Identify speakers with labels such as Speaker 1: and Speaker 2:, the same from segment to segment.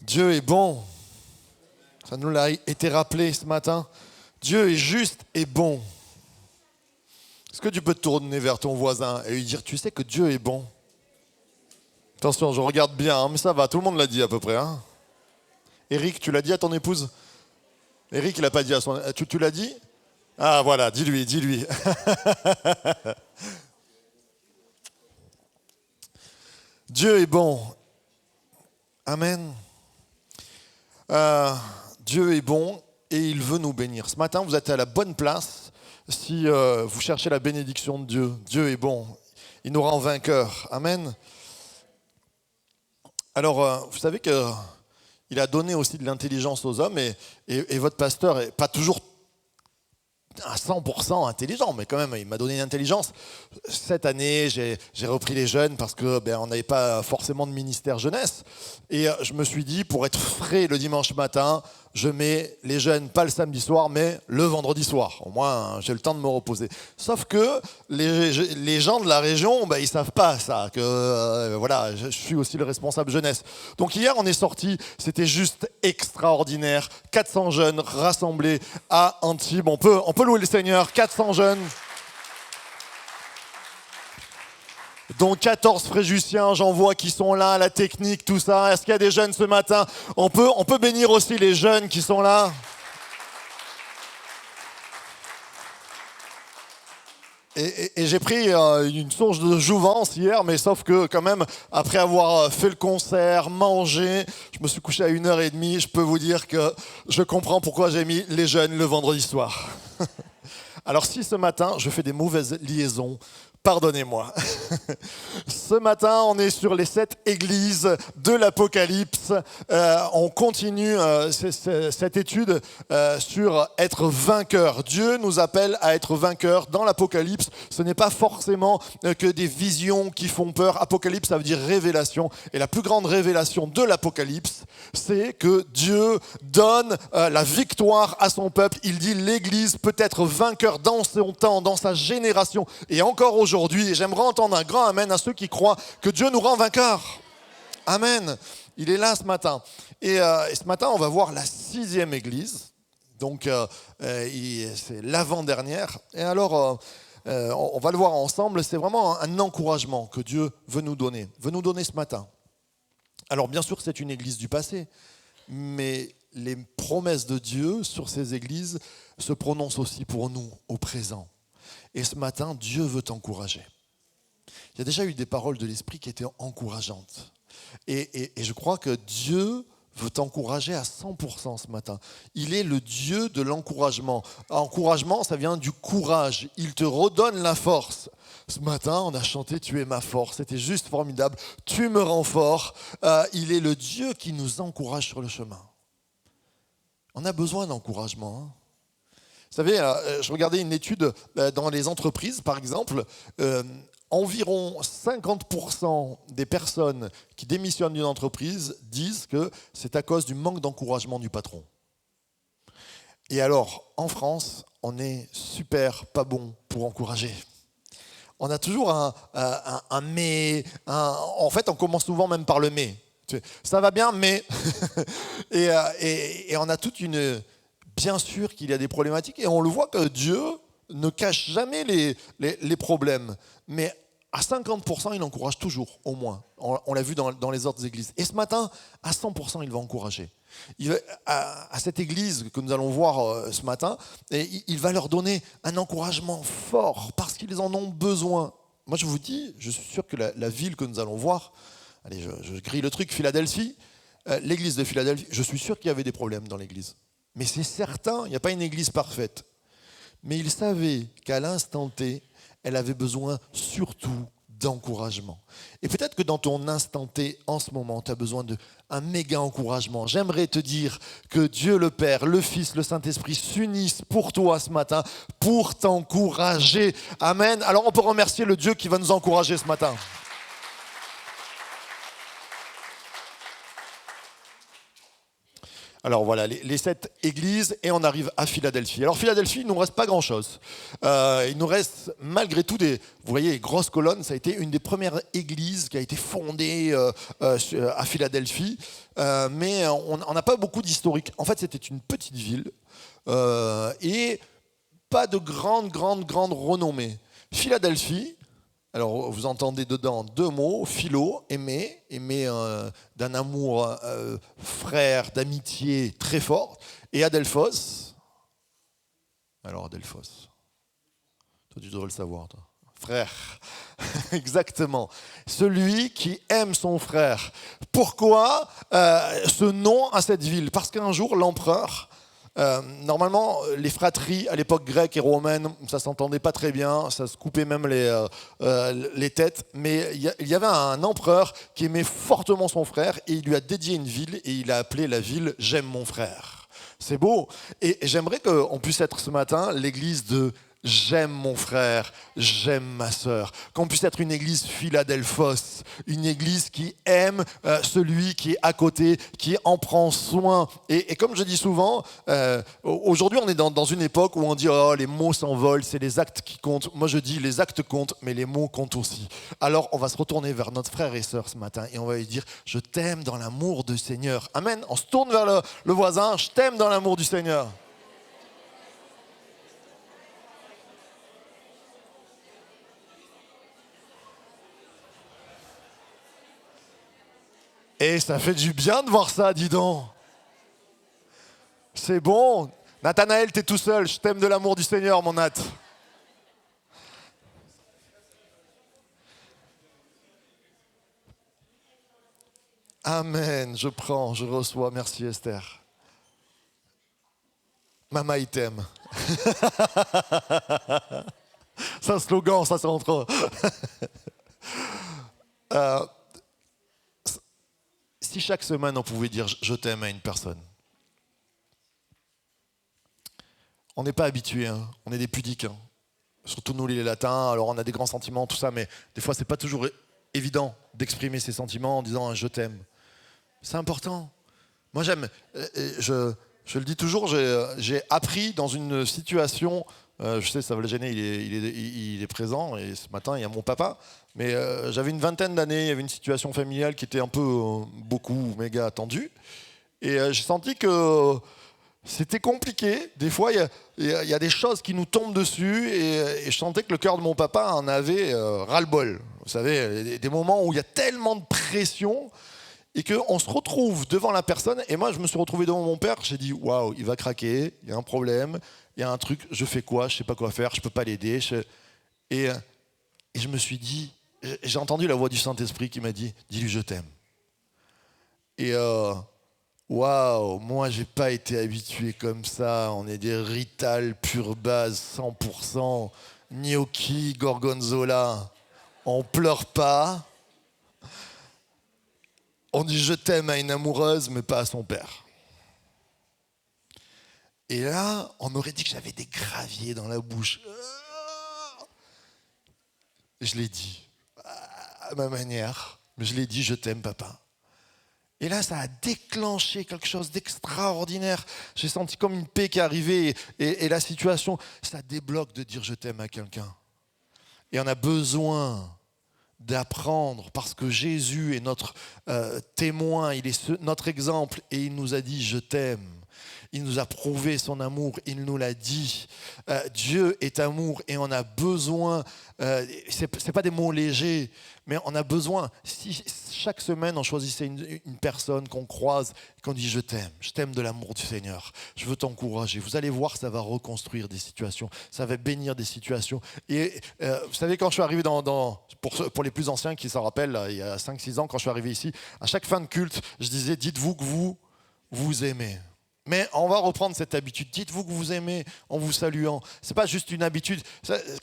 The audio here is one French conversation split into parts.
Speaker 1: Dieu est bon. Ça nous l'a été rappelé ce matin. Dieu est juste et bon. Est-ce que tu peux te tourner vers ton voisin et lui dire, tu sais que Dieu est bon? Attention, je regarde bien, hein, mais ça va, tout le monde l'a dit à peu près. Hein. Eric, tu l'as dit à ton épouse? Eric, il l'a pas dit à son... Tu l'as dit? Ah voilà, dis-lui, dis-lui. Dieu est bon. Amen. Dieu est bon et il veut nous bénir. Ce matin, vous êtes à la bonne place si vous cherchez la bénédiction de Dieu. Dieu est bon. Il nous rend vainqueurs. Amen. Alors, vous savez qu'il a donné aussi de l'intelligence aux hommes et votre pasteur n'est pas toujours à 100% intelligent, mais quand même, il m'a donné une intelligence. Cette année, j'ai repris les jeunes parce que on n'avait pas forcément de ministère jeunesse. Et je me suis dit, pour être frais le dimanche matin, je mets les jeunes, pas le samedi soir, mais le vendredi soir. Au moins, j'ai le temps de me reposer. Sauf que les gens de la région, ils savent pas ça, que voilà, je suis aussi le responsable jeunesse. Donc hier, on est sortis, c'était juste extraordinaire. 400 jeunes rassemblés à Antibes. On peut louer le Seigneur, 400 jeunes. Dont 14 Fréjussiens, j'en vois qui sont là, la technique, tout ça. Est-ce qu'il y a des jeunes ce matin? On peut bénir aussi les jeunes qui sont là. Et j'ai pris une source de jouvence hier, mais sauf que quand même, après avoir fait le concert, mangé, je me suis couché à 1h30, je peux vous dire que je comprends pourquoi j'ai mis les jeunes le vendredi soir. Alors si ce matin, je fais des mauvaises liaisons, pardonnez-moi. Ce matin, on est sur les 7 églises de l'Apocalypse. On continue cette étude sur être vainqueur. Dieu nous appelle à être vainqueur dans l'Apocalypse. Ce n'est pas forcément que des visions qui font peur. Apocalypse, ça veut dire révélation. Et la plus grande révélation de l'Apocalypse, c'est que Dieu donne la victoire à son peuple. Il dit l'Église peut être vainqueur dans son temps, dans sa génération et encore aujourd'hui. Et j'aimerais entendre un grand amen à ceux qui croient que Dieu nous rend vainqueurs. Amen. Il est là ce matin. Et ce matin, on va voir la 6e église. Donc, c'est l'avant-dernière. Et alors, on va le voir ensemble. C'est vraiment un encouragement que Dieu veut nous donner ce matin. Alors, bien sûr, c'est une église du passé. Mais les promesses de Dieu sur ces églises se prononcent aussi pour nous, au présent. Et ce matin, Dieu veut t'encourager. Il y a déjà eu des paroles de l'Esprit qui étaient encourageantes. Et je crois que Dieu veut t'encourager à 100% ce matin. Il est le Dieu de l'encouragement. Encouragement, ça vient du courage. Il te redonne la force. Ce matin, on a chanté « Tu es ma force ». C'était juste formidable. Tu me rends fort. Il est le Dieu qui nous encourage sur le chemin. On a besoin d'encouragement. Hein. Vous savez, je regardais une étude dans les entreprises, par exemple. Environ 50% des personnes qui démissionnent d'une entreprise disent que c'est à cause du manque d'encouragement du patron. Et alors, en France, on est super pas bon pour encourager. On a toujours un mais. En fait, on commence souvent même par le mais. Ça va bien, mais. et on a toute une... Bien sûr qu'il y a des problématiques et on le voit que Dieu ne cache jamais les problèmes. Mais à 50%, il encourage toujours, au moins. On l'a vu dans les autres églises. Et ce matin, à 100%, il va encourager. À cette église que nous allons voir ce matin, il va leur donner un encouragement fort parce qu'ils en ont besoin. Moi, je vous dis, je suis sûr que la ville que nous allons voir, allez, je grille le truc, Philadelphie, l'église de Philadelphie, je suis sûr qu'il y avait des problèmes dans l'église. Mais c'est certain, il n'y a pas une église parfaite. Mais il savait qu'à l'instant T, elle avait besoin surtout d'encouragement. Et peut-être que dans ton instant T, en ce moment, tu as besoin d'un méga encouragement. J'aimerais te dire que Dieu le Père, le Fils, le Saint-Esprit s'unissent pour toi ce matin, pour t'encourager. Amen. Alors on peut remercier le Dieu qui va nous encourager ce matin. Alors voilà, les 7 églises, et on arrive à Philadelphie. Alors Philadelphie, il ne nous reste pas grand-chose. Il nous reste malgré tout vous voyez, les grosses colonnes, ça a été une des premières églises qui a été fondée à Philadelphie. Mais on n'a pas beaucoup d'historique. En fait, c'était une petite ville et pas de grande renommée. Philadelphie, alors vous entendez dedans 2 mots, philo, aimer d'un amour frère, d'amitié très fort, et adelphos. Alors adelphos, toi tu devrais le savoir, toi. Frère, exactement. Celui qui aime son frère. Pourquoi ce nom à cette ville? Parce qu'un jour, l'empereur, normalement, les fratries à l'époque grecque et romaine, ça s'entendait pas très bien, ça se coupait même les têtes, mais il y avait un empereur qui aimait fortement son frère et il lui a dédié une ville et il a appelé la ville « J'aime mon frère ». C'est beau. Et j'aimerais qu'on puisse être ce matin l'église de j'aime mon frère, j'aime ma sœur. Qu'on puisse être une église Philadelphos, une église qui aime celui qui est à côté, qui en prend soin. Et comme je dis souvent, aujourd'hui on est dans une époque où on dit oh, les mots s'envolent, c'est les actes qui comptent. Moi je dis les actes comptent, mais les mots comptent aussi. Alors on va se retourner vers notre frère et sœur ce matin et on va lui dire je t'aime dans l'amour du Seigneur. Amen. On se tourne vers le voisin, je t'aime dans l'amour du Seigneur. Et ça fait du bien de voir ça, dis donc. C'est bon. Nathanaël, t'es tout seul. Je t'aime de l'amour du Seigneur, mon Nat. Amen. Je prends, je reçois. Merci, Esther. Mama, il t'aime. C'est un slogan, ça, c'est entre eux. Si chaque semaine on pouvait dire je t'aime à une personne. On n'est pas habitués, hein. On est des pudiques. Hein. Surtout nous les latins, alors on a des grands sentiments, tout ça, mais des fois c'est pas toujours évident d'exprimer ses sentiments en disant je t'aime. C'est important. Moi j'aime, je le dis toujours, j'ai appris dans une situation, je sais ça va le gêner, il est présent, et ce matin il y a mon papa, mais j'avais une vingtaine d'années, il y avait une situation familiale qui était un peu, beaucoup, méga tendue, et j'ai senti que c'était compliqué. Des fois, il y a des choses qui nous tombent dessus et je sentais que le cœur de mon papa en avait ras-le-bol. Vous savez, des moments où il y a tellement de pression et qu'on se retrouve devant la personne. Et moi, je me suis retrouvé devant mon père. J'ai dit, waouh, il va craquer, il y a un problème, il y a un truc, je fais quoi? Je ne sais pas quoi faire, je ne peux pas l'aider. Et je me suis dit, j'ai entendu la voix du Saint-Esprit qui m'a dit, dis-lui, je t'aime. Et waouh, moi j'ai pas été habitué comme ça, on est des Rital pure base 100%, gnocchi, gorgonzola, on pleure pas, on dit je t'aime à une amoureuse mais pas à son père. Et là, on aurait dit que j'avais des graviers dans la bouche. Je l'ai dit, à ma manière, mais je l'ai dit je t'aime papa. Et là, ça a déclenché quelque chose d'extraordinaire. J'ai senti comme une paix qui est arrivée et la situation, ça débloque de dire je t'aime à quelqu'un. Et on a besoin d'apprendre parce que Jésus est notre témoin, il est notre exemple et il nous a dit je t'aime. Il nous a prouvé son amour, il nous l'a dit. Dieu est amour et on a besoin, c'est pas des mots légers, mais on a besoin, si chaque semaine on choisissait une personne qu'on croise, qu'on dit je t'aime de l'amour du Seigneur, je veux t'encourager. Vous allez voir, ça va reconstruire des situations, ça va bénir des situations. Et vous savez, quand je suis arrivé pour les plus anciens qui s'en rappellent, là, il y a 5-6 ans, quand je suis arrivé ici, à chaque fin de culte, je disais dites-vous que vous aimez. Mais on va reprendre cette habitude. Dites-vous que vous aimez en vous saluant. C'est pas juste une habitude.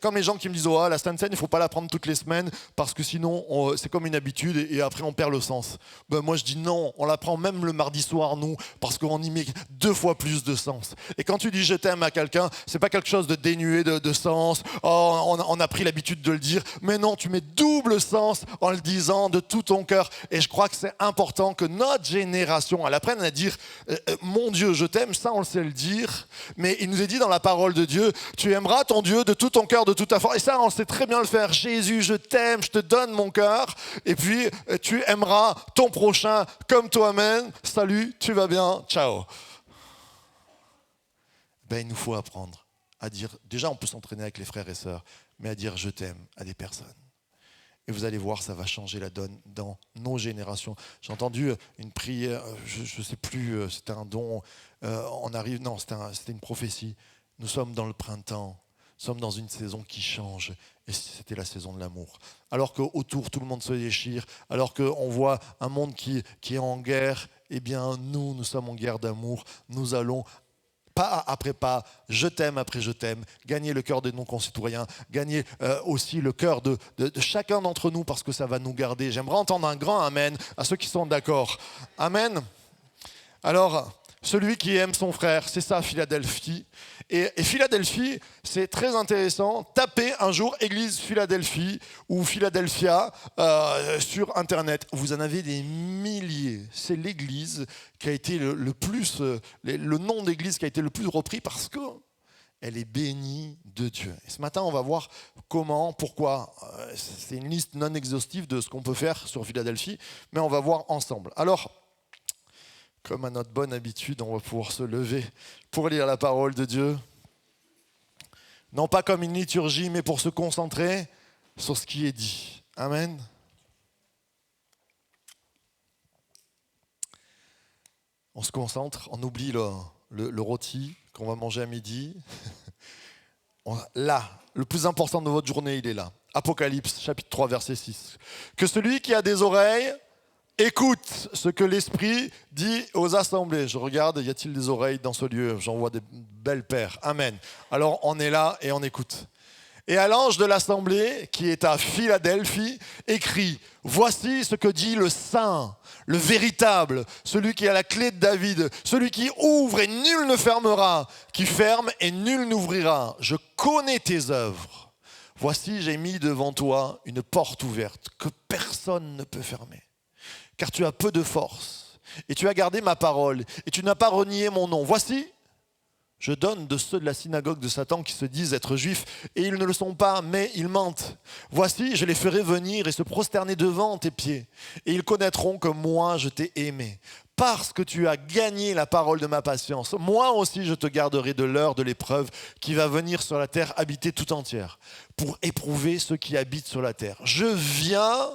Speaker 1: Comme les gens qui me disent oh, la Sainte Seine, il ne faut pas la prendre toutes les semaines parce que sinon c'est comme une habitude et après on perd le sens. Ben, moi je dis non, on la prend même le mardi soir nous parce qu'on y met 2 fois plus de sens. Et quand tu dis je t'aime à quelqu'un, c'est pas quelque chose de dénué de sens. Oh, on a pris l'habitude de le dire, mais non, tu mets double sens en le disant de tout ton cœur. Et je crois que c'est important que notre génération elle apprenne à dire mon Dieu, je t'aime, ça on le sait le dire, mais il nous est dit dans la parole de Dieu, tu aimeras ton Dieu de tout ton cœur, de toute ta force, et ça on sait très bien le faire. Jésus, je t'aime, je te donne mon cœur, et puis tu aimeras ton prochain comme toi-même. Salut, tu vas bien, ciao. Ben, il nous faut apprendre à dire, déjà on peut s'entraîner avec les frères et sœurs, mais à dire je t'aime à des personnes. Et vous allez voir, ça va changer la donne dans nos générations. J'ai entendu une prière, je ne sais plus, c'était un don, c'était une prophétie. Nous sommes dans le printemps, nous sommes dans une saison qui change, et c'était la saison de l'amour. Alors qu'autour, tout le monde se déchire, alors qu'on voit un monde qui est en guerre, eh bien nous sommes en guerre d'amour, nous allons pas après pas, je t'aime après je t'aime, gagner le cœur de nos concitoyens, gagner aussi le cœur de chacun d'entre nous parce que ça va nous garder. J'aimerais entendre un grand amen à ceux qui sont d'accord. Amen. Alors, celui qui aime son frère, c'est ça Philadelphie. Et Philadelphie, c'est très intéressant. Tapez un jour Église Philadelphie ou Philadelphia sur Internet. Vous en avez des milliers. C'est l'église qui a été le nom d'église qui a été le plus repris parce que elle est bénie de Dieu. Et ce matin, on va voir comment, pourquoi. C'est une liste non exhaustive de ce qu'on peut faire sur Philadelphie, mais on va voir ensemble. Alors, comme à notre bonne habitude, on va pouvoir se lever pour lire la parole de Dieu. Non pas comme une liturgie, mais pour se concentrer sur ce qui est dit. Amen. On se concentre, on oublie le rôti qu'on va manger à midi. Là, le plus important de votre journée, il est là. Apocalypse, chapitre 3, verset 6. Que celui qui a des oreilles écoute ce que l'Esprit dit aux assemblées. Je regarde, y a-t-il des oreilles dans ce lieu? J'en vois des belles paires. Amen. Alors on est là et on écoute. Et à l'ange de l'assemblée, qui est à Philadelphie, écrit, voici ce que dit le Saint, le véritable, celui qui a la clé de David, celui qui ouvre et nul ne fermera, qui ferme et nul n'ouvrira. Je connais tes œuvres. Voici, j'ai mis devant toi une porte ouverte que personne ne peut fermer. Car tu as peu de force, et tu as gardé ma parole, et tu n'as pas renié mon nom. Voici, je donne de ceux de la synagogue de Satan qui se disent être juifs, et ils ne le sont pas, mais ils mentent. Voici, je les ferai venir et se prosterner devant tes pieds, et ils connaîtront que moi je t'ai aimé. Parce que tu as gagné la parole de ma patience, moi aussi je te garderai de l'heure de l'épreuve qui va venir sur la terre habiter tout entière, pour éprouver ceux qui habitent sur la terre. Je viens...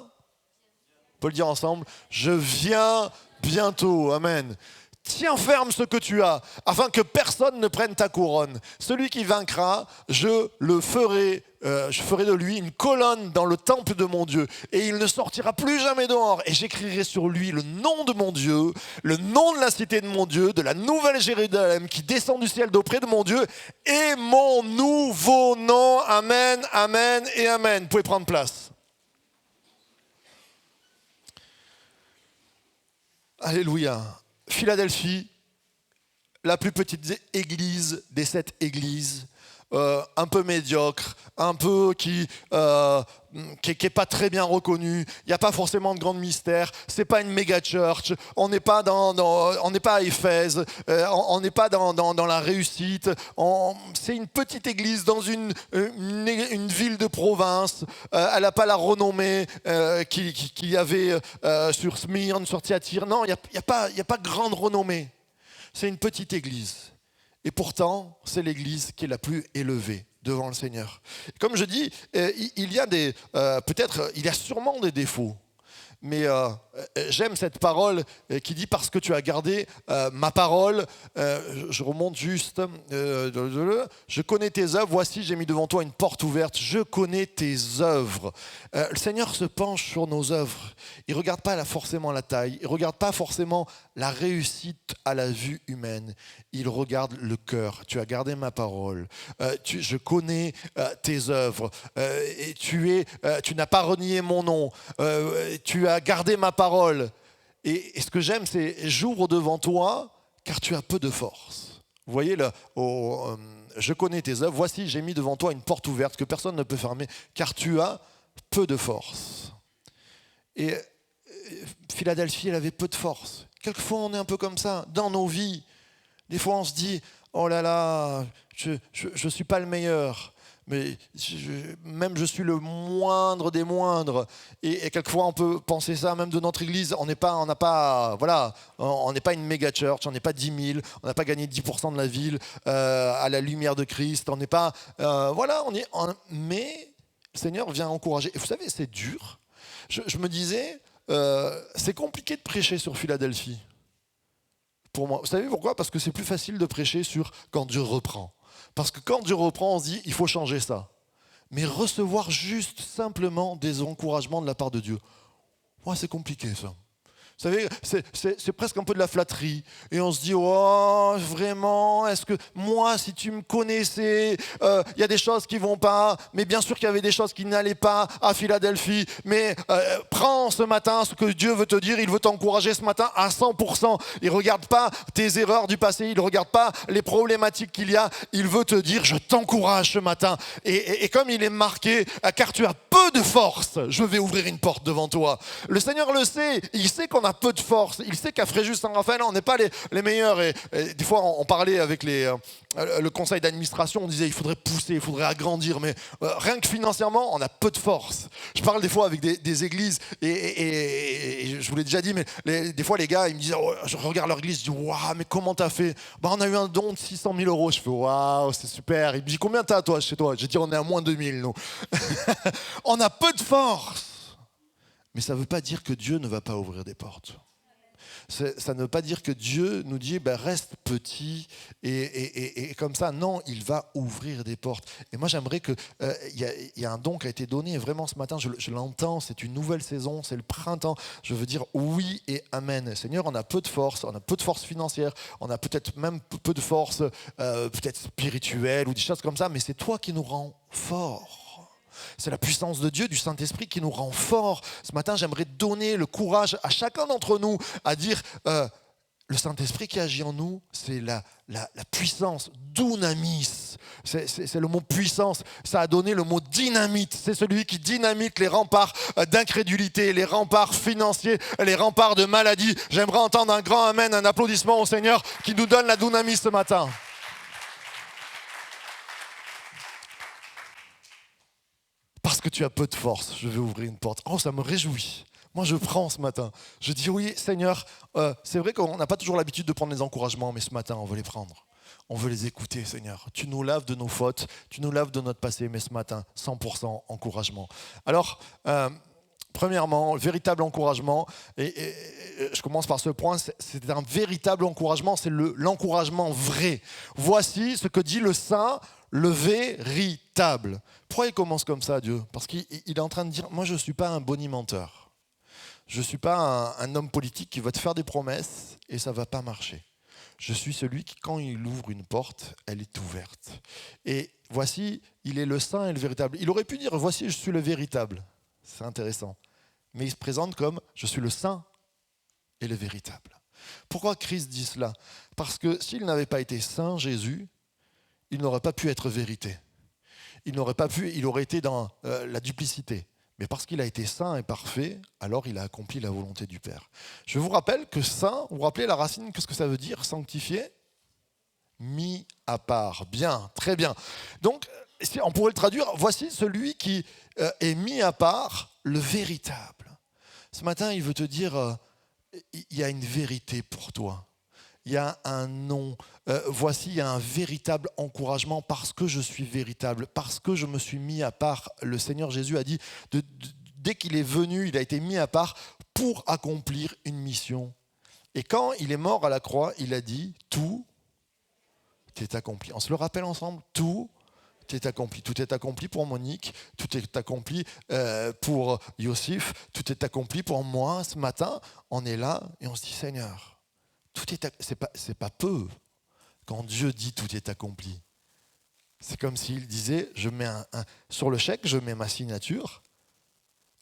Speaker 1: On peut le dire ensemble, je viens bientôt, amen. Tiens ferme ce que tu as, afin que personne ne prenne ta couronne. Celui qui vaincra, je ferai de lui une colonne dans le temple de mon Dieu, et il ne sortira plus jamais dehors. Et j'écrirai sur lui le nom de mon Dieu, le nom de la cité de mon Dieu, de la nouvelle Jérusalem qui descend du ciel d'auprès de mon Dieu, et mon nouveau nom. Amen, amen et amen. Vous pouvez prendre place. Alléluia. Philadelphie, la plus petite église des 7 églises, un peu médiocre, un peu qui est pas très bien reconnue. Il n'y a pas forcément de grands mystères. C'est pas une méga church. On n'est pas on n'est pas à Éphèse. On n'est pas dans la réussite. C'est une petite église dans une ville de province. Elle n'a pas la renommée qu'il y avait sur Smyrne, sur Thyatire. Non, il n'y a pas grande renommée. C'est une petite église. Et pourtant, c'est l'église qui est la plus élevée devant le Seigneur. Comme je dis, il y a sûrement des défauts. mais j'aime cette parole qui dit parce que tu as gardé ma parole. Je remonte juste. Je connais tes œuvres. Voici, j'ai mis devant toi une porte ouverte. Je connais tes œuvres. Le Seigneur se penche sur nos œuvres. Il ne regarde pas forcément la taille. Il ne regarde pas forcément la réussite à la vue humaine. Il regarde le cœur. Tu as gardé ma parole. Je connais tes œuvres. Et tu n'as pas renié mon nom. Tu as gardé ma parole. Et ce que j'aime, c'est j'ouvre devant toi, car tu as peu de force. Vous voyez, je connais tes œuvres. Voici, j'ai mis devant toi une porte ouverte que personne ne peut fermer, car tu as peu de force. Et Philadelphie, elle avait peu de force. Quelquefois, on est un peu comme ça dans nos vies. Des fois, on se dit, oh là là, je suis pas le meilleur. Mais même je suis le moindre des moindres. Et quelquefois, on peut penser ça même de notre église. On n'est pas une méga church, on n'est pas 10 000, on n'a pas gagné 10% de la ville à la lumière de Christ. On n'est pas, mais le Seigneur vient encourager. Et vous savez, c'est dur. Je me disais, c'est compliqué de prêcher sur Philadelphie. Pour moi. Vous savez pourquoi ? Parce que c'est plus facile de prêcher sur quand Dieu reprend. Parce que quand Dieu reprend, on se dit, il faut changer ça. Mais recevoir juste simplement des encouragements de la part de Dieu, ouais, c'est compliqué ça. Vous savez, c'est presque un peu de la flatterie. Et on se dit, oh, vraiment, est-ce que moi, si tu me connaissais, il y a des choses qui ne vont pas, mais bien sûr qu'il y avait des choses qui n'allaient pas à Philadelphie. Mais prends ce matin ce que Dieu veut te dire, il veut t'encourager ce matin à 100%. Il ne regarde pas tes erreurs du passé, il ne regarde pas les problématiques qu'il y a, il veut te dire, je t'encourage ce matin. Et comme il est marqué, car tu as peu de force, je vais ouvrir une porte devant toi. Le Seigneur le sait, il sait qu'on a peu de force. Il sait qu'à Fréjus-Saint-Raphaël, on n'est pas les meilleurs. Et des fois, on parlait avec le conseil d'administration, on disait il faudrait pousser, il faudrait agrandir, mais rien que financièrement, on a peu de force. Je parle des fois avec des églises, et je vous l'ai déjà dit, mais des fois, les gars, ils me disent, oh, je regarde leur église, je dis, waouh, mais comment t'as fait ? On a eu un don de 600 000 euros. Je fais, waouh, c'est super. Il me dit, combien t'as, toi, chez toi ? Je dis, on est à moins 2000, nous. On a peu de force. Mais ça ne veut pas dire que Dieu ne va pas ouvrir des portes. Ça ne veut pas dire que Dieu nous dit reste petit et comme ça. Non, il va ouvrir des portes. Et moi, j'aimerais que y a un don qui a été donné. Et vraiment, ce matin, je l'entends. C'est une nouvelle saison, c'est le printemps. Je veux dire oui et amen. Seigneur, on a peu de force. On a peu de force financière. On a peut-être même peu de force peut-être spirituelle ou des choses comme ça. Mais c'est toi qui nous rends forts. C'est la puissance de Dieu, du Saint-Esprit qui nous rend forts. Ce matin, j'aimerais donner le courage à chacun d'entre nous à dire le Saint-Esprit qui agit en nous, c'est la puissance, dunamis. C'est le mot puissance. Ça a donné le mot dynamite. C'est celui qui dynamite les remparts d'incrédulité, les remparts financiers, les remparts de maladie. J'aimerais entendre un grand amen, un applaudissement au Seigneur qui nous donne la dunamis ce matin. Parce que tu as peu de force, je vais ouvrir une porte. Oh, ça me réjouit. Moi, je prends ce matin. Je dis oui, Seigneur, c'est vrai qu'on n'a pas toujours l'habitude de prendre les encouragements, mais ce matin, on veut les prendre. On veut les écouter, Seigneur. Tu nous laves de nos fautes, tu nous laves de notre passé, mais ce matin, 100% encouragement. Alors, premièrement, véritable encouragement, et je commence par ce point, c'est un véritable encouragement, c'est l'encouragement vrai. Voici ce que dit le Saint, le véritable. Pourquoi il commence comme ça, Dieu ? Parce qu'il est en train de dire, moi je ne suis pas un bonimenteur. Je ne suis pas un homme politique qui va te faire des promesses et ça ne va pas marcher. Je suis celui qui, quand il ouvre une porte, elle est ouverte. Et voici, il est le saint et le véritable. Il aurait pu dire, voici, je suis le véritable. C'est intéressant. Mais il se présente comme, je suis le saint et le véritable. Pourquoi Christ dit cela ? Parce que s'il n'avait pas été saint, Jésus, il n'aurait pas pu être vérité. Il aurait été dans la duplicité. Mais parce qu'il a été saint et parfait, alors il a accompli la volonté du Père. Je vous rappelle que saint, vous vous rappelez la racine, qu'est-ce que ça veut dire, sanctifié ? Mis à part. Bien, très bien. Donc, on pourrait le traduire, voici celui qui est mis à part, le véritable. Ce matin, il veut te dire, il y a une vérité pour toi. Il y a un nom. Voici, il y a un véritable encouragement parce que je suis véritable, parce que je me suis mis à part. Le Seigneur Jésus a dit dès qu'il est venu, il a été mis à part pour accomplir une mission. Et quand il est mort à la croix, il a dit « Tout est accompli ». On se le rappelle ensemble, tout est accompli. Tout est accompli pour Monique, tout est accompli pour Yossif, tout est accompli pour moi. Ce matin, on est là et on se dit Seigneur, c'est pas peu quand Dieu dit tout est accompli. C'est comme s'il disait, sur le chèque, je mets ma signature.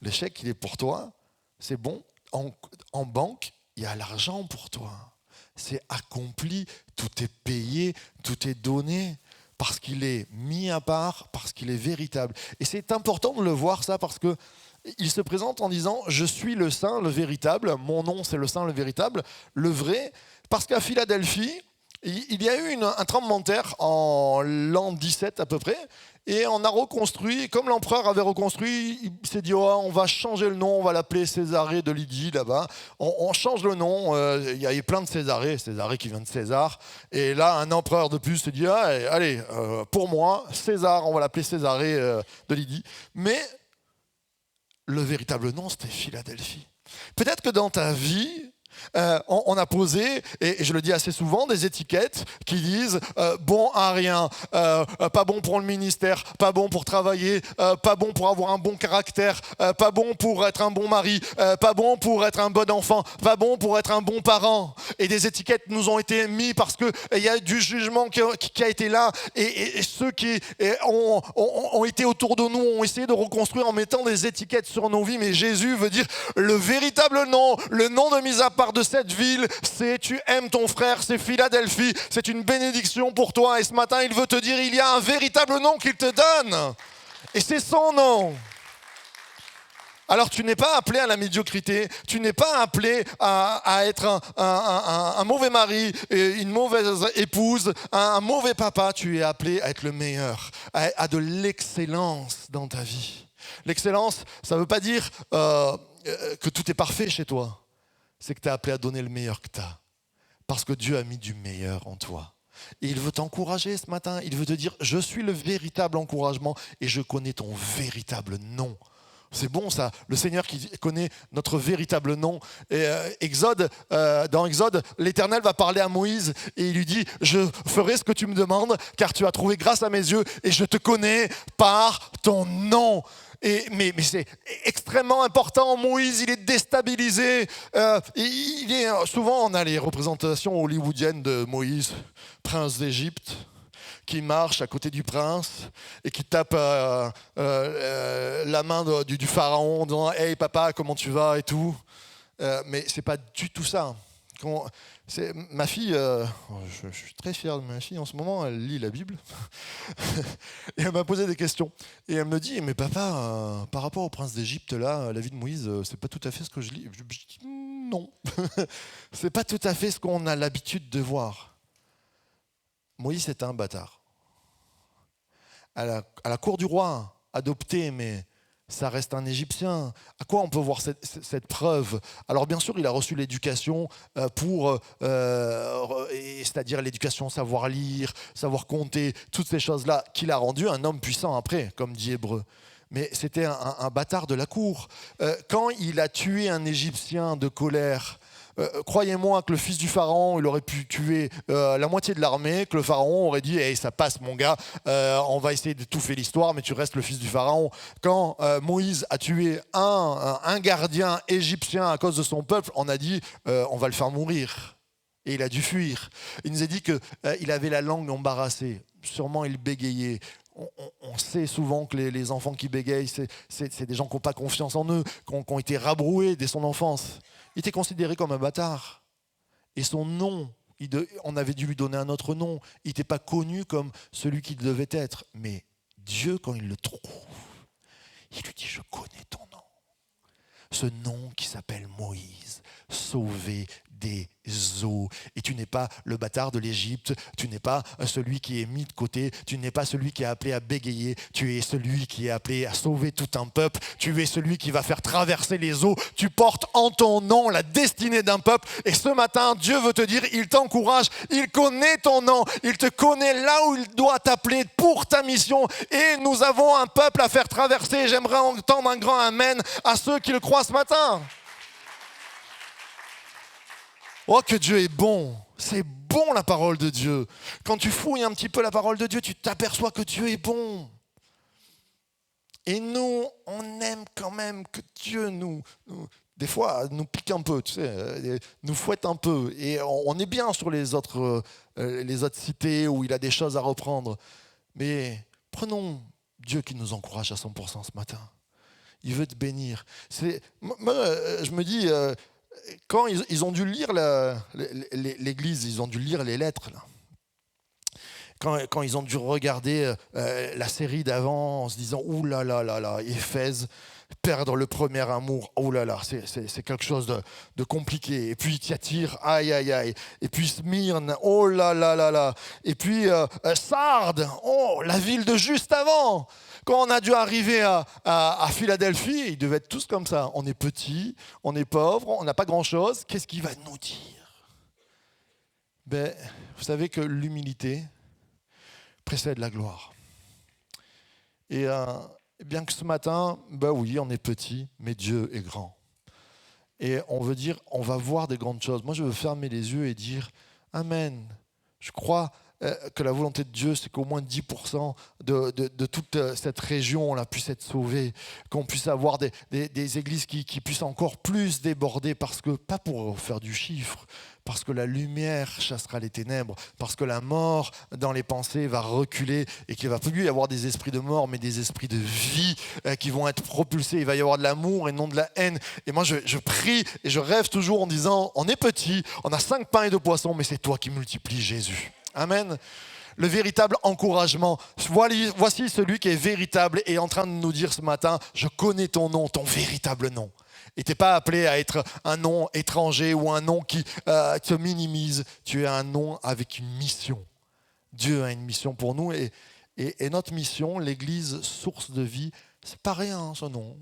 Speaker 1: Le chèque, il est pour toi. C'est bon. En banque, il y a l'argent pour toi. C'est accompli. Tout est payé. Tout est donné. Parce qu'il est mis à part. Parce qu'il est véritable. Et c'est important de le voir, ça, parce qu'il se présente en disant « Je suis le saint, le véritable. Mon nom, c'est le saint, le véritable. Le vrai. » Parce qu'à Philadelphie, il y a eu un tremblement de terre en l'an 17 à peu près, et on a reconstruit, comme l'empereur avait reconstruit, il s'est dit oh, on va changer le nom, on va l'appeler Césarée de Lydie là-bas. On change le nom, il y avait plein de Césarée qui vient de César, et là un empereur de plus s'est dit allez, pour moi, César, on va l'appeler Césarée de Lydie. Mais le véritable nom, c'était Philadelphie. Peut-être que dans ta vie, on a posé, et je le dis assez souvent, des étiquettes qui disent bon à rien, pas bon pour le ministère, pas bon pour travailler, pas bon pour avoir un bon caractère, pas bon pour être un bon mari, pas bon pour être un bon enfant, pas bon pour être un bon parent. Et des étiquettes nous ont été mises parce qu'il y a du jugement qui a été là, et ceux qui ont été autour de nous ont essayé de reconstruire en mettant des étiquettes sur nos vies. Mais Jésus veut dire le véritable nom, le nom de mise à part de cette ville, c'est tu aimes ton frère, c'est Philadelphie, c'est une bénédiction pour toi. Et ce matin, il veut te dire, il y a un véritable nom qu'il te donne. Et c'est son nom. Alors tu n'es pas appelé à la médiocrité, tu n'es pas appelé à être un mauvais mari, une mauvaise épouse, un mauvais papa. Tu es appelé à être le meilleur, à de l'excellence dans ta vie. L'excellence, ça ne veut pas dire que tout est parfait chez toi. C'est que tu es appelé à donner le meilleur que tu as. Parce que Dieu a mis du meilleur en toi. Et il veut t'encourager ce matin. Il veut te dire, je suis le véritable encouragement et je connais ton véritable nom. C'est bon ça, le Seigneur qui connaît notre véritable nom. Et dans Exode, l'Éternel va parler à Moïse et il lui dit « Je ferai ce que tu me demandes car tu as trouvé grâce à mes yeux et je te connais par ton nom. » Mais c'est extrêmement important. Moïse, il est déstabilisé. Souvent, on a les représentations hollywoodiennes de Moïse, prince d'Égypte, qui marche à côté du prince et qui tape la main du pharaon en disant « Hey papa, comment tu vas ?» et tout. Mais c'est pas du tout ça. Ma fille, je suis très fier de ma fille en ce moment, elle lit la Bible et elle m'a posé des questions et elle me dit mais papa, par rapport au prince d'Égypte là, la vie de Moïse, c'est pas tout à fait ce que je lis. Je dis non, c'est pas tout à fait ce qu'on a l'habitude de voir. Moïse était un bâtard. À la cour du roi, adopté, mais ça reste un Égyptien. À quoi on peut voir cette preuve? Alors bien sûr, il a reçu l'éducation c'est-à-dire l'éducation, savoir lire, savoir compter, toutes ces choses-là, qui l'a rendu un homme puissant après, comme dit Hébreu. Mais c'était un bâtard de la cour. Quand il a tué un Égyptien de colère, croyez-moi que le fils du pharaon, il aurait pu tuer la moitié de l'armée, que le pharaon aurait dit hey, ça passe mon gars, on va essayer d'étouffer l'histoire, mais tu restes le fils du pharaon. Quand Moïse a tué un gardien égyptien à cause de son peuple, on a dit on va le faire mourir. Et il a dû fuir. Il nous a dit qu'il avait la langue embarrassée. Sûrement il bégayait. On sait souvent que les enfants qui bégayent, c'est des gens qui n'ont pas confiance en eux, qui ont été rabroués dès son enfance. Il était considéré comme un bâtard. Et son nom, on avait dû lui donner un autre nom. Il n'était pas connu comme celui qu'il devait être. Mais Dieu, quand il le trouve, il lui dit « Je connais ton nom. Ce nom qui s'appelle Moïse, sauver des eaux. Et tu n'es pas le bâtard de l'Égypte, tu n'es pas celui qui est mis de côté, tu n'es pas celui qui est appelé à bégayer, tu es celui qui est appelé à sauver tout un peuple, tu es celui qui va faire traverser les eaux, tu portes en ton nom la destinée d'un peuple. Et ce matin, Dieu veut te dire, il t'encourage, il connaît ton nom, il te connaît là où il doit t'appeler pour ta mission. Et nous avons un peuple à faire traverser. J'aimerais entendre un grand amen à ceux qui le croient ce matin. Oh, que Dieu est bon, c'est bon la parole de Dieu. Quand tu fouilles un petit peu la parole de Dieu, tu t'aperçois que Dieu est bon. Et nous, on aime quand même que Dieu des fois, nous pique un peu, tu sais, nous fouette un peu. Et on est bien sur les autres cités où il a des choses à reprendre. Mais prenons Dieu qui nous encourage à 100% ce matin. Il veut te bénir. Moi, je me dis... quand ils ont dû lire l'Église, ils ont dû lire les lettres, là. Quand ils ont dû regarder la série d'avant en se disant « Ouh là là là là, Éphèse, perdre le premier amour, oh là là, c'est quelque chose de compliqué. » Et puis Thyatire, aïe aïe aïe. Et puis Smyrne, oh là là là là. Et puis Sardes, oh, la ville de juste avant. Quand on a dû arriver à Philadelphie, ils devaient être tous comme ça. On est petits, on est pauvres, on n'a pas grand-chose. Qu'est-ce qu'il va nous dire ? Vous savez que l'humilité précède la gloire. Et bien que ce matin, oui, on est petit, mais Dieu est grand. Et on veut dire, on va voir des grandes choses. Moi, je veux fermer les yeux et dire Amen. Je crois que la volonté de Dieu, c'est qu'au moins 10% de toute cette région, on puisse être sauvée, qu'on puisse avoir des églises qui puissent encore plus déborder, parce que, pas pour faire du chiffre, parce que la lumière chassera les ténèbres, parce que la mort dans les pensées va reculer et qu'il ne va plus y avoir des esprits de mort, mais des esprits de vie qui vont être propulsés. Il va y avoir de l'amour et non de la haine. Et moi, je prie et je rêve toujours en disant, on est petit, on a 5 pains et 2 poissons, mais c'est toi qui multiplies, Jésus. Amen. Le véritable encouragement. Voici celui qui est véritable et est en train de nous dire ce matin, je connais ton nom, ton véritable nom. Et tu n'es pas appelé à être un nom étranger ou un nom qui te minimise. Tu es un nom avec une mission. Dieu a une mission pour nous et notre mission, l'Église source de vie, c'est pas rien ce nom.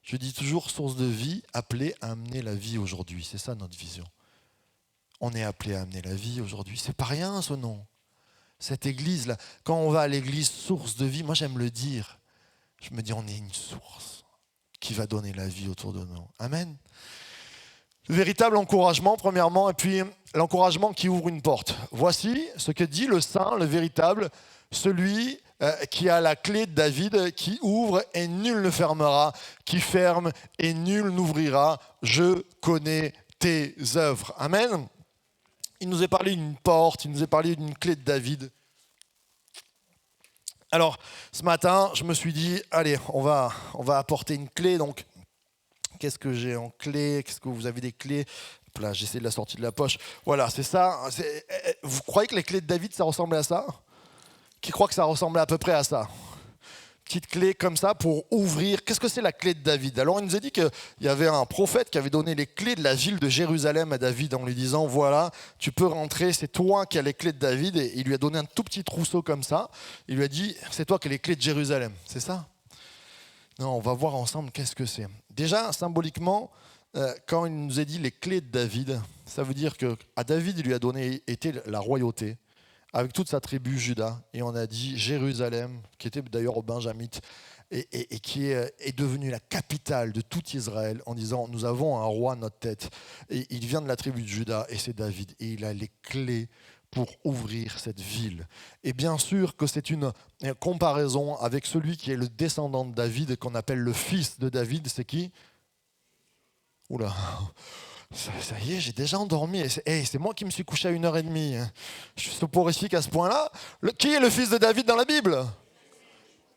Speaker 1: Je dis toujours source de vie, appelé à amener la vie aujourd'hui. C'est ça notre vision. On est appelé à amener la vie aujourd'hui. C'est pas rien ce nom. Cette église-là, quand on va à l'église source de vie, moi j'aime le dire. Je me dis on est une source qui va donner la vie autour de nous. Amen. Le véritable encouragement, premièrement, et puis l'encouragement qui ouvre une porte. Voici ce que dit le saint, le véritable, celui qui a la clé de David, qui ouvre et nul ne fermera, qui ferme et nul n'ouvrira. Je connais tes œuvres. Amen. Il nous est parlé d'une porte, il nous est parlé d'une clé de David. Alors, ce matin, je me suis dit, allez, on va apporter une clé. Donc, qu'est-ce que j'ai en clé ? Qu'est-ce que vous avez des clés ? Là, j'essaie de la sortir de la poche. Voilà, c'est ça. Vous croyez que les clés de David, ça ressemble à ça ? Qui croit que ça ressemble à peu près à ça ? Petite clé comme ça pour ouvrir. Qu'est-ce que c'est la clé de David ? Alors, il nous a dit qu'il y avait un prophète qui avait donné les clés de la ville de Jérusalem à David en lui disant, voilà, tu peux rentrer, c'est toi qui as les clés de David. Et il lui a donné un tout petit trousseau comme ça. Il lui a dit, c'est toi qui as les clés de Jérusalem. C'est ça ? Non, on va voir ensemble qu'est-ce que c'est. Déjà, symboliquement, quand il nous a dit les clés de David, ça veut dire qu'à David, il lui a donné la royauté, avec toute sa tribu Juda, et on a dit Jérusalem, qui était d'ailleurs aux Benjamites, et qui est devenue la capitale de tout Israël, en disant nous avons un roi à notre tête, et il vient de la tribu de Juda, et c'est David, et il a les clés pour ouvrir cette ville. Et bien sûr que c'est une comparaison avec celui qui est le descendant de David, qu'on appelle le fils de David, c'est qui ? Oula, ça y est, j'ai déjà endormi. C'est moi qui me suis couché à 1h30. Je suis soporifique à ce point-là. Qui est le fils de David dans la Bible ?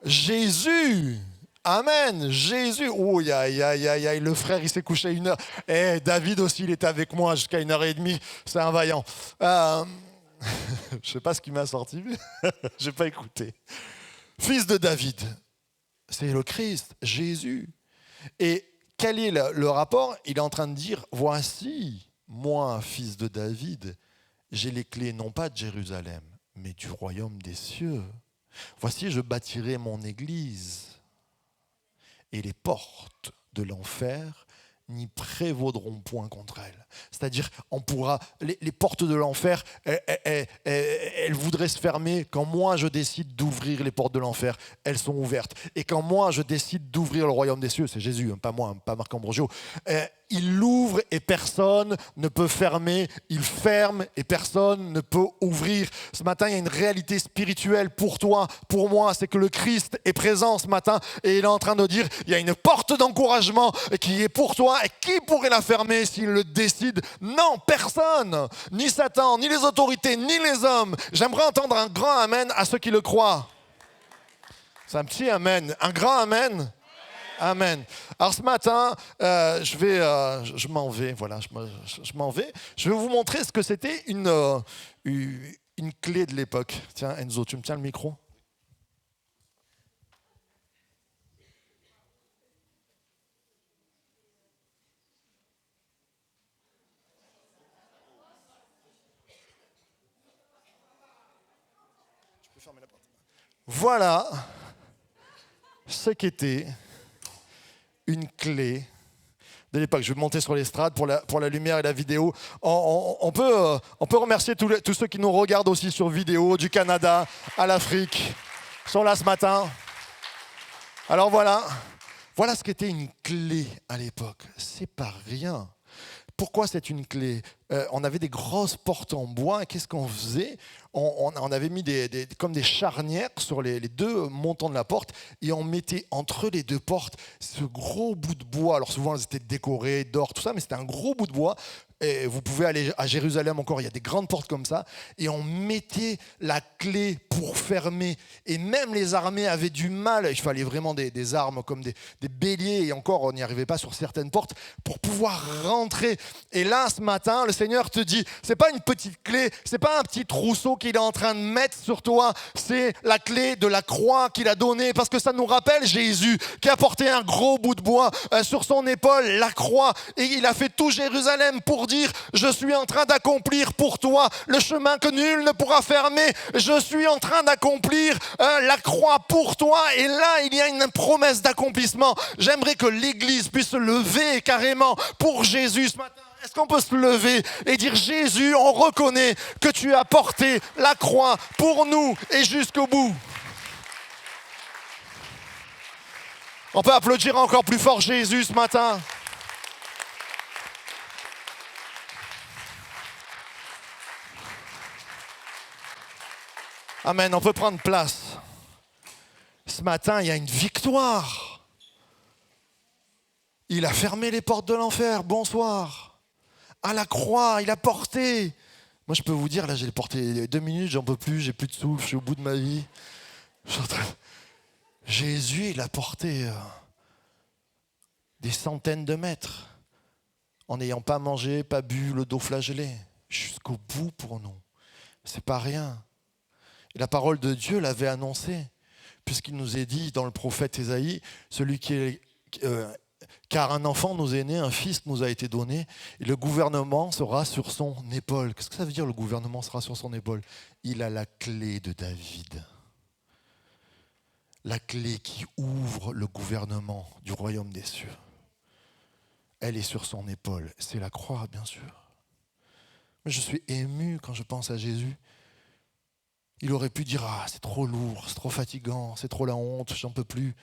Speaker 1: Jésus. Amen. Jésus. Oh, le frère, il s'est couché à 1h. David aussi, il était avec moi jusqu'à 1h30. C'est un vaillant. Je ne sais pas ce qui m'a sorti, mais je n'ai pas écouté. Fils de David. C'est le Christ, Jésus. Et quel est le rapport? Il est en train de dire, voici, moi, fils de David, j'ai les clés non pas de Jérusalem, mais du royaume des cieux. Voici, je bâtirai mon église et les portes de l'enfer n'y prévaudront point contre elle. C'est-à-dire, on pourra, les portes de l'enfer, elles voudraient se fermer. Quand moi, je décide d'ouvrir les portes de l'enfer, elles sont ouvertes. Et quand moi, je décide d'ouvrir le royaume des cieux, c'est Jésus, pas moi, pas Marc Ambrogio, il l'ouvre et personne ne peut fermer. Il ferme et personne ne peut ouvrir. Ce matin, il y a une réalité spirituelle pour toi, pour moi. C'est que le Christ est présent ce matin et il est en train de dire, il y a une porte d'encouragement qui est pour toi. Et qui pourrait la fermer s'il le décide? Non, personne. Ni Satan, ni les autorités, ni les hommes. J'aimerais entendre un grand amen à ceux qui le croient. C'est un petit amen. Un grand amen. Amen. Alors ce matin, je m'en vais, voilà, je m'en vais. Je vais vous montrer ce que c'était une clé de l'époque. Tiens, Enzo, tu me tiens le micro? Voilà ce qu'était une clé de l'époque. Je vais monter sur l'estrade pour la lumière et la vidéo. On peut remercier tous ceux qui nous regardent aussi sur vidéo, du Canada à l'Afrique. Ils sont là ce matin. Alors voilà ce qu'était une clé à l'époque. C'est pas rien. Pourquoi c'est une clé? On avait des grosses portes en bois. Qu'est-ce qu'on faisait? On avait mis comme des charnières sur les deux montants de la porte et on mettait entre les deux portes ce gros bout de bois. Alors souvent, elles étaient décorées d'or, tout ça, mais c'était un gros bout de bois. Et vous pouvez aller à Jérusalem encore, il y a des grandes portes comme ça. Et on mettait la clé pour fermer. Et même les armées avaient du mal. Il fallait vraiment des armes comme des béliers. Et encore, on n'y arrivait pas sur certaines portes pour pouvoir rentrer. Et là, ce matin, le Seigneur te dit, c'est pas une petite clé, c'est pas un petit trousseau qu'il est en train de mettre sur toi. C'est la clé de la croix qu'il a donnée. Parce que ça nous rappelle Jésus qui a porté un gros bout de bois sur son épaule, la croix. Et il a fait tout Jérusalem pour dire, je suis en train d'accomplir pour toi le chemin que nul ne pourra fermer. Je suis en train d'accomplir la croix pour toi. Et là, il y a une promesse d'accomplissement. J'aimerais que l'Église puisse se lever carrément pour Jésus ce matin. Est-ce qu'on peut se lever et dire, Jésus, on reconnaît que tu as porté la croix pour nous et jusqu'au bout. On peut applaudir encore plus fort Jésus ce matin. Amen, on peut prendre place. Ce matin, il y a une victoire. Il a fermé les portes de l'enfer. Bonsoir. À la croix, il a porté. Moi, je peux vous dire, là, j'ai porté 2 minutes, j'en peux plus, j'ai plus de souffle, je suis au bout de ma vie. Jésus, il a porté des centaines de mètres en n'ayant pas mangé, pas bu, le dos flagellé, jusqu'au bout pour nous. C'est pas rien. Et la parole de Dieu l'avait annoncé, puisqu'il nous est dit dans le prophète Ésaïe, car un enfant nous est né, un fils nous a été donné, et le gouvernement sera sur son épaule. Qu'est-ce que ça veut dire, le gouvernement sera sur son épaule? Il a la clé de David. La clé qui ouvre le gouvernement du royaume des cieux. Elle est sur son épaule. C'est la croix, bien sûr. Mais je suis ému quand je pense à Jésus. Il aurait pu dire, c'est trop lourd, c'est trop fatigant, c'est trop la honte, j'en peux plus.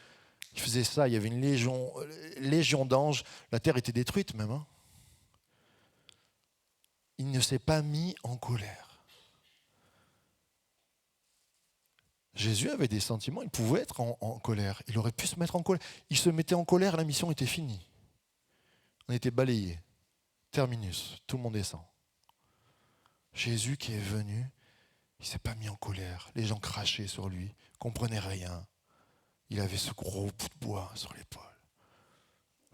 Speaker 1: Il faisait ça, il y avait une légion d'anges, la terre était détruite même. Hein. Il ne s'est pas mis en colère. Jésus avait des sentiments, il pouvait être en colère, il aurait pu se mettre en colère. Il se mettait en colère, la mission était finie. On était balayés. Terminus, tout le monde descend. Jésus qui est venu, il ne s'est pas mis en colère. Les gens crachaient sur lui, ne comprenaient rien. Il avait ce gros bout de bois sur l'épaule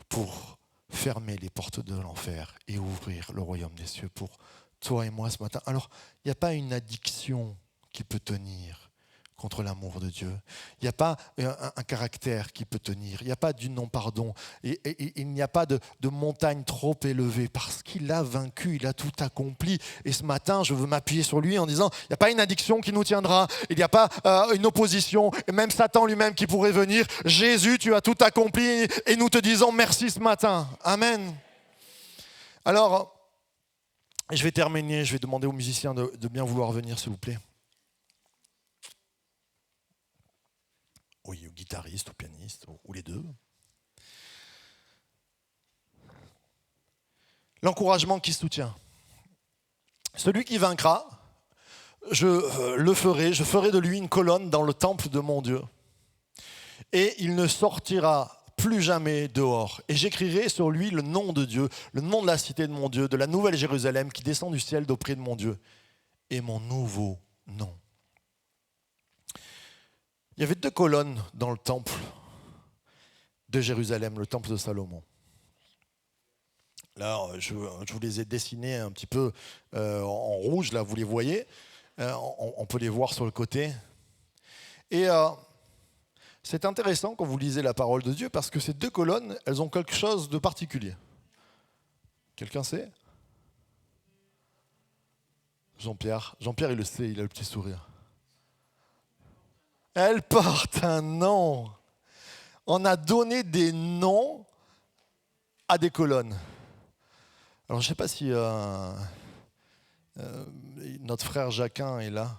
Speaker 1: pour fermer les portes de l'enfer et ouvrir le royaume des cieux pour toi et moi ce matin. Alors, il n'y a pas une addiction qui peut tenir contre l'amour de Dieu. Il n'y a pas un caractère qui peut tenir. Il n'y a pas du non-pardon. Et il n'y a pas de montagne trop élevée parce qu'il a vaincu, il a tout accompli. Et ce matin, je veux m'appuyer sur lui en disant, il n'y a pas une addiction qui nous tiendra. Il n'y a pas une opposition. Et même Satan lui-même qui pourrait venir. Jésus, tu as tout accompli. Et nous te disons merci ce matin. Amen. Alors, je vais terminer. Je vais demander aux musiciens de bien vouloir venir, s'il vous plaît. Oui, ou guitariste, ou pianiste, ou les deux. L'encouragement qui soutient. Celui qui vaincra, je ferai de lui une colonne dans le temple de mon Dieu. Et il ne sortira plus jamais dehors. Et j'écrirai sur lui le nom de Dieu, le nom de la cité de mon Dieu, de la nouvelle Jérusalem qui descend du ciel d'auprès de mon Dieu. Et mon nouveau nom. Il y avait 2 colonnes dans le temple de Jérusalem, le temple de Salomon. Là, je vous les ai dessinés un petit peu en rouge, là, vous les voyez. On peut les voir sur le côté. Et c'est intéressant quand vous lisez la parole de Dieu parce que ces 2 colonnes, elles ont quelque chose de particulier. Quelqu'un sait ? Jean-Pierre, il le sait, il a le petit sourire. Elle porte un nom. On a donné des noms à des colonnes. Alors, je ne sais pas si notre frère Jacquin est là.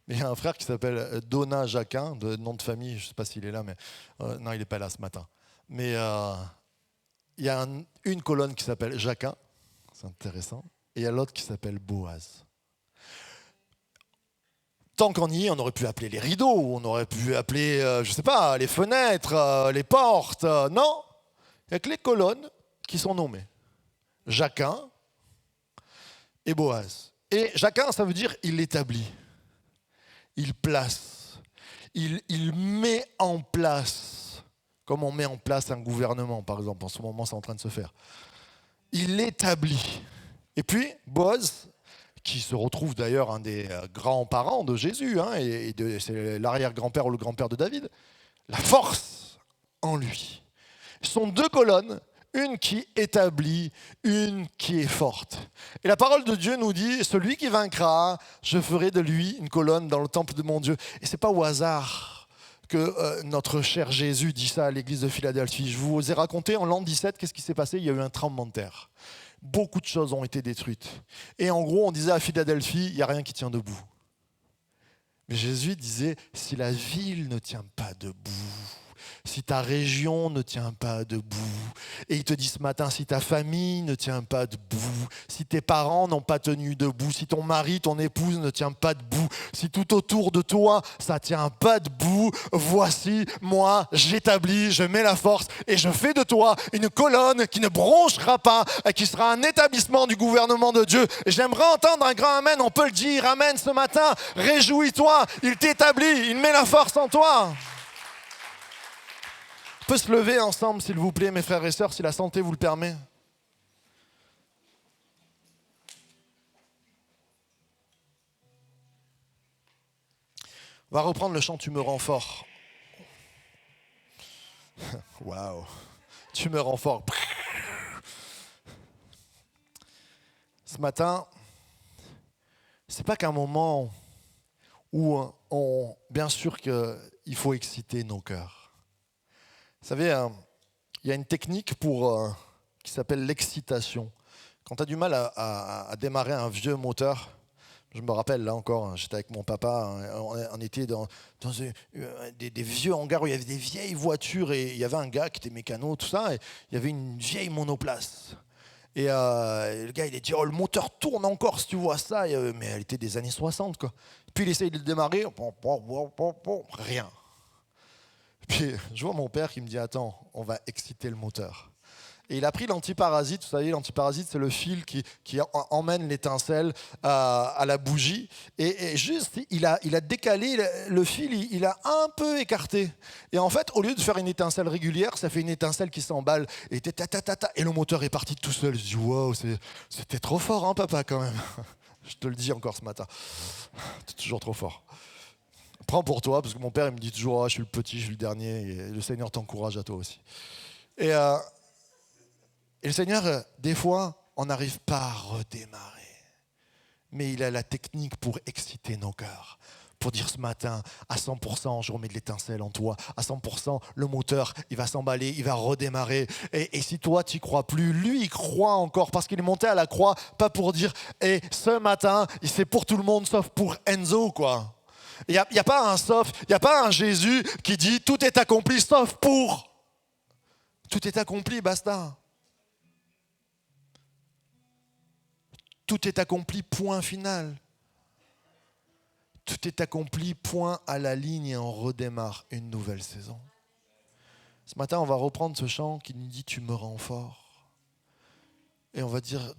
Speaker 1: Mais il y a un frère qui s'appelle Donat Jacquin, de nom de famille, je ne sais pas s'il est là, mais non, il n'est pas là ce matin. Mais il y a une colonne qui s'appelle Jacquin, c'est intéressant, et il y a l'autre qui s'appelle Boaz. Tant qu'on y est, on aurait pu appeler les rideaux, on aurait pu appeler, je ne sais pas, les fenêtres, les portes. Non, il n'y a que les colonnes qui sont nommées. Jacquin et Boaz. Et Jacquin, ça veut dire il établit, il place, il met en place, comme on met en place un gouvernement, par exemple. En ce moment, c'est en train de se faire. Il établit. Et puis, Boaz, qui se retrouve d'ailleurs un des grands-parents de Jésus, hein, c'est l'arrière-grand-père ou le grand-père de David, la force en lui. Ce sont 2 colonnes, une qui établit, une qui est forte. Et la parole de Dieu nous dit, celui qui vaincra, je ferai de lui une colonne dans le temple de mon Dieu. Et ce n'est pas au hasard que notre cher Jésus dit ça à l'église de Philadelphie. Je vous ai raconté en l'an 17, qu'est-ce qui s'est passé ? Il y a eu un tremblement de terre. Beaucoup de choses ont été détruites. Et en gros, on disait à Philadelphie, il n'y a rien qui tient debout. Mais Jésus disait, si la ville ne tient pas debout, si ta région ne tient pas debout, et il te dit ce matin, si ta famille ne tient pas debout, si tes parents n'ont pas tenu debout, si ton mari, ton épouse ne tient pas debout, si tout autour de toi, ça ne tient pas debout, voici, moi, j'établis, je mets la force et je fais de toi une colonne qui ne bronchera pas et qui sera un établissement du gouvernement de Dieu. Et j'aimerais entendre un grand amen, on peut le dire, amen ce matin, réjouis-toi, il t'établit, il met la force en toi. On peut se lever ensemble, s'il vous plaît, mes frères et sœurs, si la santé vous le permet. On va reprendre le chant « Tu me rends fort ». Waouh, tu me rends fort. Ce matin, c'est pas qu'un moment où bien sûr qu'il faut exciter nos cœurs. Vous savez, il y a une technique qui s'appelle l'excitation. Quand tu as du mal à démarrer un vieux moteur, je me rappelle là encore, j'étais avec mon papa, on était dans des vieux hangars où il y avait des vieilles voitures et il y avait un gars qui était mécano, tout ça, et il y avait une vieille monoplace. Et le gars, il a dit, oh, le moteur tourne encore si tu vois ça, mais elle était des années 60, quoi. Puis il essaye de le démarrer, rien. Puis je vois mon père qui me dit, attends, on va exciter le moteur. Et il a pris l'antiparasite, vous savez, l'antiparasite, c'est le fil qui emmène l'étincelle à la bougie. Et juste, il a décalé le fil, il a un peu écarté. Et en fait, au lieu de faire une étincelle régulière, ça fait une étincelle qui s'emballe. Et le moteur est parti tout seul. Je dis, wow, c'était trop fort, hein, papa, quand même. Je te le dis encore ce matin. C'est toujours trop fort. Prends pour toi, parce que mon père il me dit toujours, je suis le petit, je suis le dernier, et le Seigneur t'encourage à toi aussi. Et, euh, et le Seigneur, des fois, on n'arrive pas à redémarrer. Mais il a la technique pour exciter nos cœurs. Pour dire ce matin, à 100%, je remets de l'étincelle en toi. À 100%, le moteur, il va s'emballer, il va redémarrer. Et si toi, tu n'y crois plus, lui, il croit encore parce qu'il est monté à la croix, pas pour dire, ce matin, c'est pour tout le monde sauf pour Enzo, quoi. Il n'y a pas un sauf, il n'y a pas un Jésus qui dit, tout est accompli sauf pour. Tout est accompli, basta. Tout est accompli, point final. Tout est accompli, point à la ligne et on redémarre une nouvelle saison. Ce matin, on va reprendre ce chant qui nous dit « Tu me rends fort ». Et on va dire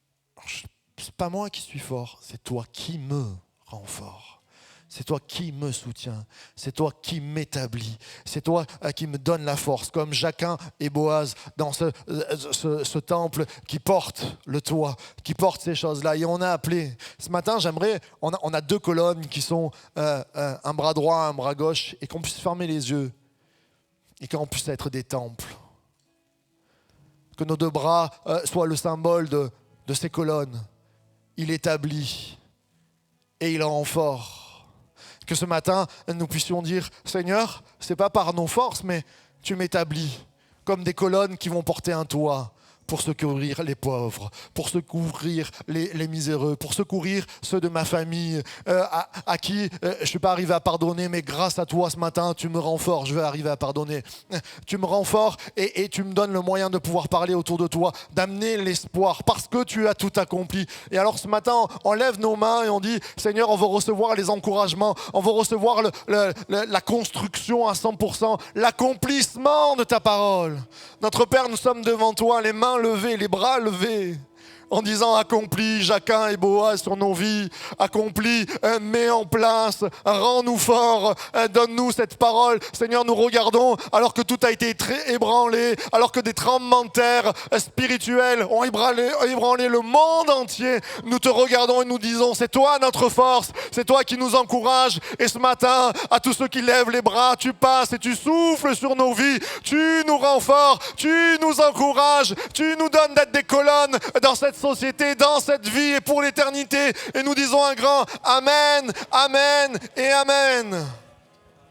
Speaker 1: « C'est pas moi qui suis fort, c'est toi qui me rends fort ». C'est toi qui me soutiens, c'est toi qui m'établis, c'est toi qui me donne la force, comme Jacquin et Boaz dans ce temple qui porte le toit, qui porte ces choses-là. Et on a appelé, ce matin on a deux colonnes qui sont un bras droit, un bras gauche, et qu'on puisse fermer les yeux, et qu'on puisse être des temples. Que nos deux bras soient le symbole de ces colonnes. Il établit et il rend fort. Que ce matin, nous puissions dire, Seigneur, ce n'est pas par nos forces, mais tu m'établis comme des colonnes qui vont porter un toit pour secourir les pauvres, pour secourir les miséreux, pour secourir ceux de ma famille à qui je ne suis pas arrivé à pardonner, mais grâce à toi ce matin, tu me rends fort, je vais arriver à pardonner. Tu me rends fort et tu me donnes le moyen de pouvoir parler autour de toi, d'amener l'espoir, parce que tu as tout accompli. Et alors ce matin, on lève nos mains et on dit, Seigneur, on veut recevoir les encouragements, on veut recevoir la construction à 100%, l'accomplissement de ta parole. Notre Père, nous sommes devant toi, les mains levées, les bras levés, en disant accomplis Jacquin et Boaz sur nos vies, accomplis, mets en place, rends-nous forts, donne-nous cette parole. Seigneur, nous regardons alors que tout a été ébranlé, alors que des tremblements de terre spirituels ont ébranlé le monde entier. Nous te regardons et nous disons, c'est toi notre force, c'est toi qui nous encourage. Et ce matin, à tous ceux qui lèvent les bras, tu passes et tu souffles sur nos vies, tu nous rends forts, tu nous encourages, tu nous donnes d'être des colonnes dans cette société, dans cette vie et pour l'éternité. Et nous disons un grand Amen, Amen et Amen.